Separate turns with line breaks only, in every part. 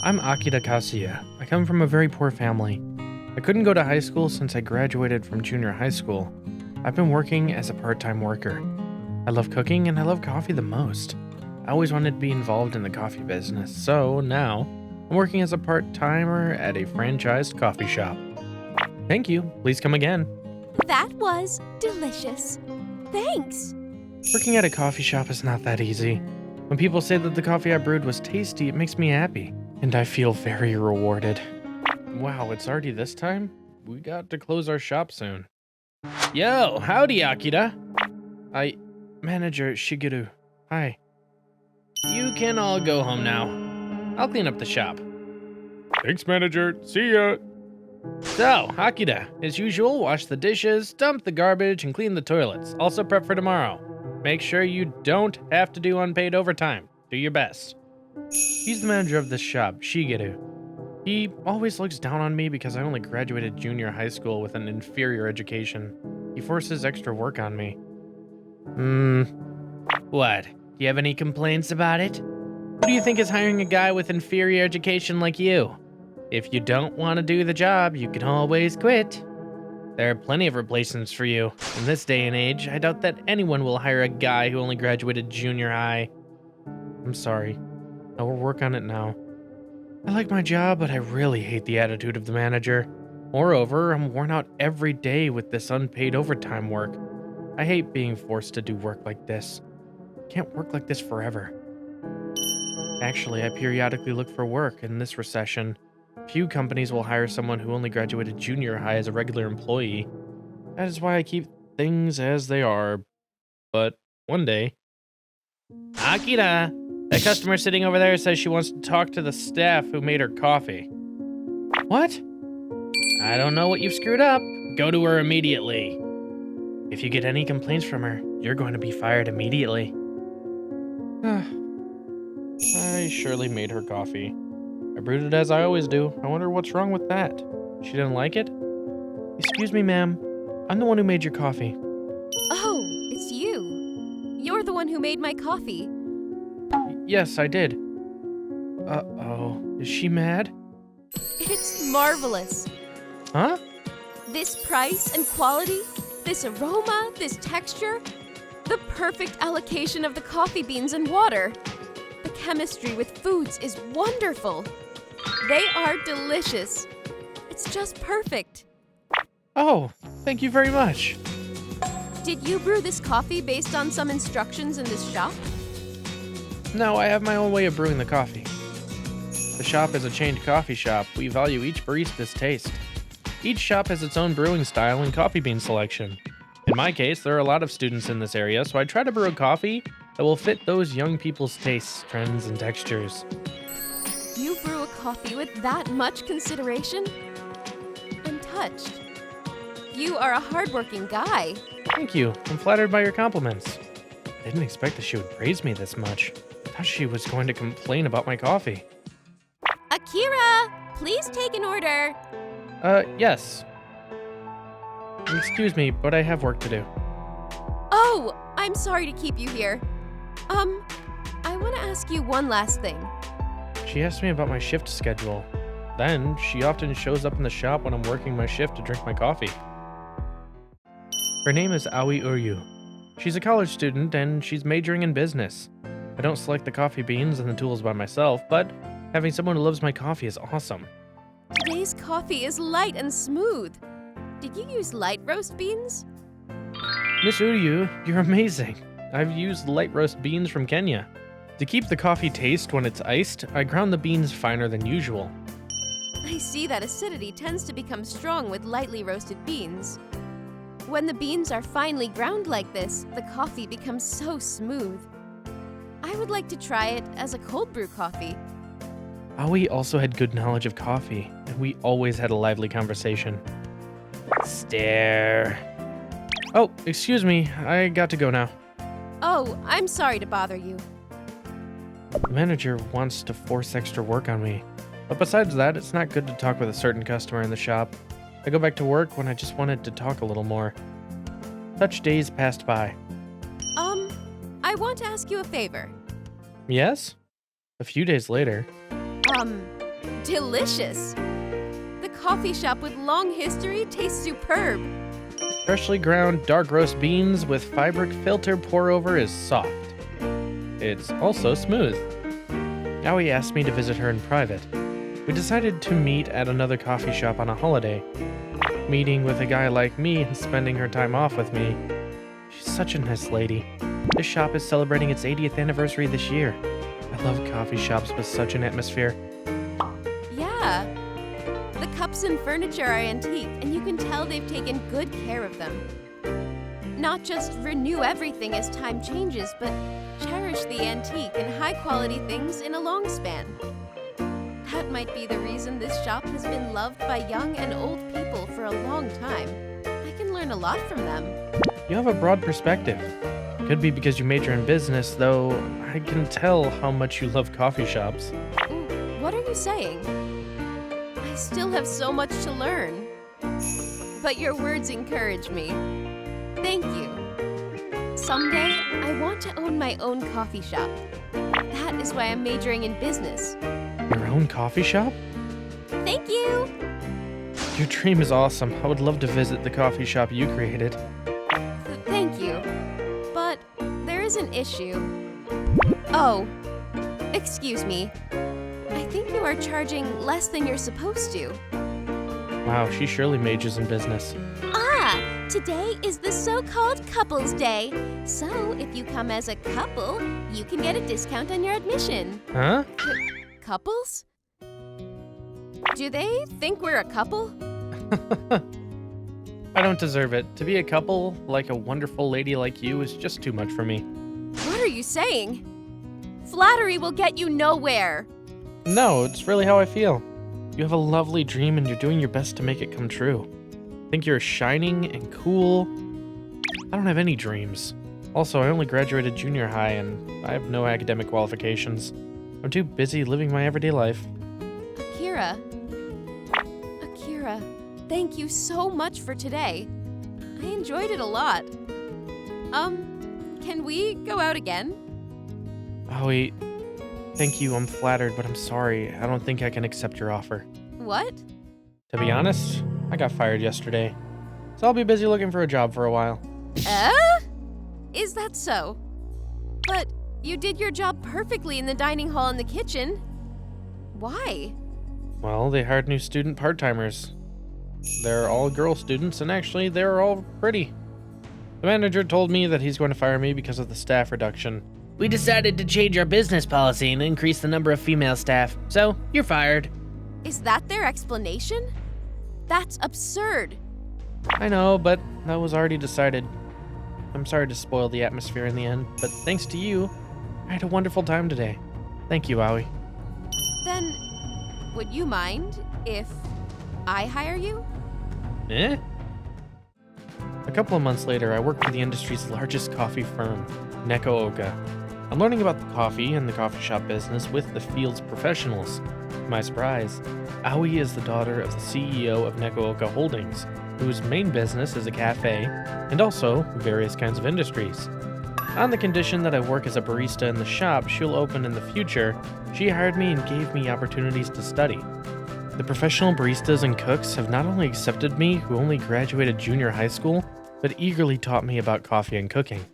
I'm Akira Kasuya. I come from a very poor family. I couldn't go to high school since I graduated from junior high school. I've been working as a part-time worker. I love cooking and I love coffee the most. I always wanted to be involved in the coffee business, so now I'm working as a part-timer at a franchised coffee shop. Thank you. Please come again.
That was delicious. Thanks.
Working at a coffee shop is not that easy. When people say that the coffee I brewed was tasty, it makes me happy, and I feel very rewarded. Wow, it's already this time? We got to close our shop soon. Yo, howdy, Akira. Manager Shigeru. Hi. You can all go home now. I'll clean up the shop. Thanks, manager. See ya. So, Akira, as usual, wash the dishes, dump the garbage, and clean the toilets. Also prep for tomorrow. Make sure you don't have to do unpaid overtime. Do your best. He's the manager of this shop, Shigeru. He always looks down on me because I only graduated junior high school with an inferior education. He forces extra work on me. What? Do you have any complaints about it? Who do you think is hiring a guy with inferior education like you? If you don't want to do the job, you can always quit. There are plenty of replacements for you. In this day and age, I doubt that anyone will hire a guy who only graduated junior high. I'm sorry. I will work on it now. I like my job, but I really hate the attitude of the manager. Moreover, I'm worn out every day with this unpaid overtime work. I hate being forced to do work like this. Can't work like this forever. Actually, I periodically look for work in this recession. Few companies will hire someone who only graduated junior high as a regular employee. That is why I keep things as they are. But one day... Akira! That customer sitting over there says she wants to talk to the staff who made her coffee. What? I don't know what you've screwed up. Go to her immediately. If you get any complaints from her, you're going to be fired immediately. I surely made her coffee. I brewed it as I always do. I wonder what's wrong with that. She didn't like it? Excuse me, ma'am. I'm the one who made your coffee.
Oh, it's you. You're the one who made my coffee.
Yes, I did. Uh-oh. Is she mad?
It's marvelous.
Huh?
This price and quality, this aroma, this texture, the perfect allocation of the coffee beans and water. The chemistry with foods is wonderful. They are delicious. It's just perfect.
Oh, thank you very much.
Did you brew this coffee based on some instructions in this shop?
No, I have my own way of brewing the coffee. The shop is a chained coffee shop. We value each barista's taste. Each shop has its own brewing style and coffee bean selection. In my case, there are a lot of students in this area, so I try to brew a coffee that will fit those young people's tastes, trends, and textures.
You brew a coffee with that much consideration? I'm touched. You are a hardworking guy.
Thank you. I'm flattered by your compliments. I didn't expect that she would praise me this much. I thought she was going to complain about my coffee.
Akira, please take an order.
Yes. Excuse me, but I have work to do.
Oh, I'm sorry to keep you here. I want to ask you one last thing.
She asked me about my shift schedule. Then, she often shows up in the shop when I'm working my shift to drink my coffee. Her name is Aoi Uryu. She's a college student, and she's majoring in business. I don't select the coffee beans and the tools by myself, but having someone who loves my coffee is awesome.
Today's coffee is light and smooth. Did you use light roast beans?
Miss Uryu, you're amazing. I've used light roast beans from Kenya. To keep the coffee taste when it's iced, I ground the beans finer than usual.
I see that acidity tends to become strong with lightly roasted beans. When the beans are finely ground like this, the coffee becomes so smooth. I would like to try it as a cold brew coffee.
Aoi also had good knowledge of coffee, and we always had a lively conversation. Stare. Oh, excuse me, I got to go now.
Oh, I'm sorry to bother you.
The manager wants to force extra work on me. But besides that, it's not good to talk with a certain customer in the shop. I go back to work when I just wanted to talk a little more. Such days passed by.
I want to ask you a favor.
Yes? A few days later.
Delicious! The coffee shop with long history tastes superb.
Freshly ground dark roast beans with fabric filter pour over is soft. It's also smooth. Aoi asked me to visit her in private. We decided to meet at another coffee shop on a holiday. Meeting with a guy like me and spending her time off with me. She's such a nice lady. This shop is celebrating its 80th anniversary this year. I love coffee shops with such an atmosphere.
Yeah. The cups and furniture are antique, and you can tell they've taken good care of them. Not just renew everything as time changes, but cherish the antique and high-quality things in a long span. That might be the reason this shop has been loved by young and old people for a long time. I can learn a lot from them.
You have a broad perspective. Could be because you major in business, though I can tell how much you love coffee shops.
What are you saying? I still have so much to learn. But your words encourage me. Thank you. Someday, I want to own my own coffee shop. That is why I'm majoring in business.
Your own coffee shop?
Thank you!
Your dream is awesome. I would love to visit the coffee shop you created.
Thank you. But there is an issue. Oh, excuse me. I think you are charging less than you're supposed to.
Wow, she surely majors in business.
Today is the so-called Couples Day. So if you come as a couple, you can get a discount on your admission.
Huh?
Couples? Do they think we're a couple?
I don't deserve it. To be a couple, like a wonderful lady like you, is just too much for me.
What are you saying? Flattery will get you nowhere.
No, it's really how I feel. You have a lovely dream and you're doing your best to make it come true. I think you're shining and cool. I don't have any dreams. Also, I only graduated junior high and I have no academic qualifications. I'm too busy living my everyday life.
Akira, thank you so much for today. I enjoyed it a lot. Can we go out again?
Aoi, thank you, I'm flattered, but I'm sorry. I don't think I can accept your offer.
What?
To be honest, I got fired yesterday, so I'll be busy looking for a job for a while.
Is that so? But you did your job perfectly in the dining hall and the kitchen. Why?
Well, they hired new student part-timers. They're all girl students, and actually, they're all pretty. The manager told me that he's going to fire me because of the staff reduction. We decided to change our business policy and increase the number of female staff, so you're fired.
Is that their explanation? That's absurd.
I know, but that was already decided. I'm sorry to spoil the atmosphere in the end, but thanks to you, I had a wonderful time today. Thank you, Aoi.
Then, would you mind if I hire you?
Eh? A couple of months later, I worked for the industry's largest coffee firm, Neko. I'm learning about the coffee and the coffee shop business with the field's professionals. To my surprise, Aoi is the daughter of the CEO of Neko Holdings, whose main business is a cafe and also various kinds of industries. On the condition that I work as a barista in the shop she'll open in the future, she hired me and gave me opportunities to study. The professional baristas and cooks have not only accepted me, who only graduated junior high school, but eagerly taught me about coffee and cooking.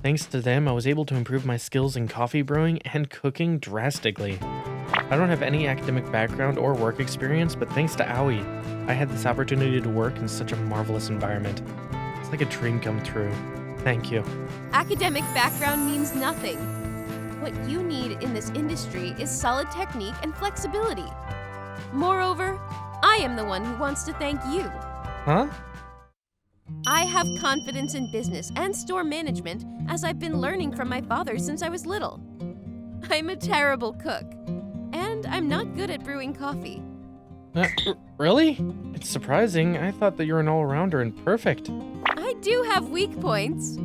Thanks to them, I was able to improve my skills in coffee brewing and cooking drastically. I don't have any academic background or work experience, but thanks to Aoi, I had this opportunity to work in such a marvelous environment. It's like a dream come true. Thank you.
Academic background means nothing. What you need in this industry is solid technique and flexibility. Moreover, I am the one who wants to thank you.
Huh?
I have confidence in business and store management as I've been learning from my father since I was little. I'm a terrible cook, and I'm not good at brewing coffee.
Really? It's surprising. I thought that you're an all-rounder and perfect.
I do have weak points.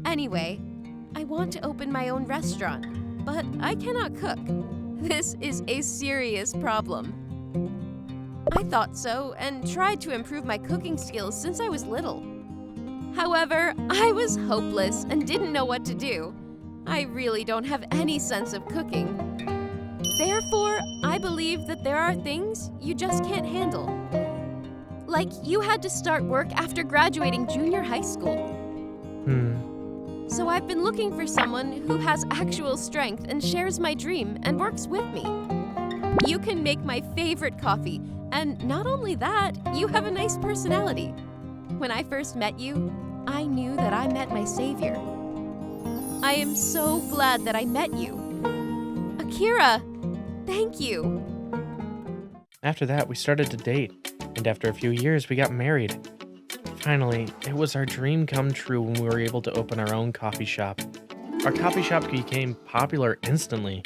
Anyway, I want to open my own restaurant, but I cannot cook. This is a serious problem. I thought so and tried to improve my cooking skills since I was little. However, I was hopeless and didn't know what to do. I really don't have any sense of cooking. Therefore, I believe that there are things you just can't handle. Like you had to start work after graduating junior high school. So I've been looking for someone who has actual strength and shares my dream and works with me. You can make my favorite coffee, and not only that, you have a nice personality. When I first met you, I knew that I met my savior. I am so glad that I met you. Akira, thank you.
After that, we started to date, and after a few years, we got married. Finally, it was our dream come true when we were able to open our own coffee shop. Our coffee shop became popular instantly.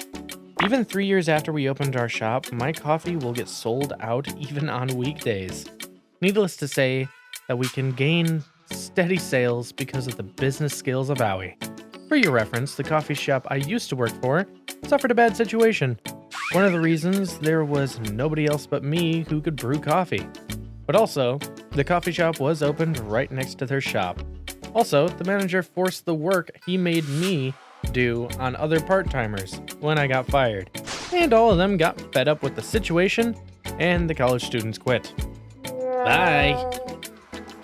Even 3 years after we opened our shop, my coffee will get sold out even on weekdays. Needless to say that we can gain steady sales because of the business skills of Aoi. For your reference, the coffee shop I used to work for suffered a bad situation. One of the reasons, there was nobody else but me who could brew coffee. But also, the coffee shop was opened right next to their shop. Also, the manager forced the work he made me do on other part-timers when I got fired. And all of them got fed up with the situation, and the college students quit. Bye!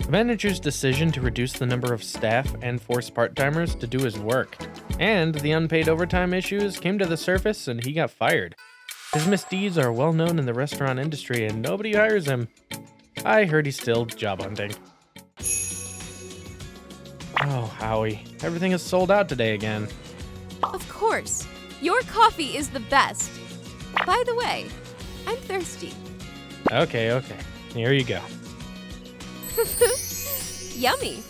The manager's decision to reduce the number of staff and force part-timers to do his work, and the unpaid overtime issues came to the surface and he got fired. His misdeeds are well known in the restaurant industry and nobody hires him. I heard he's still job hunting. Oh, Howie, everything is sold out today again.
Of course, your coffee is the best. By the way, I'm thirsty.
Okay, here you go.
Yummy.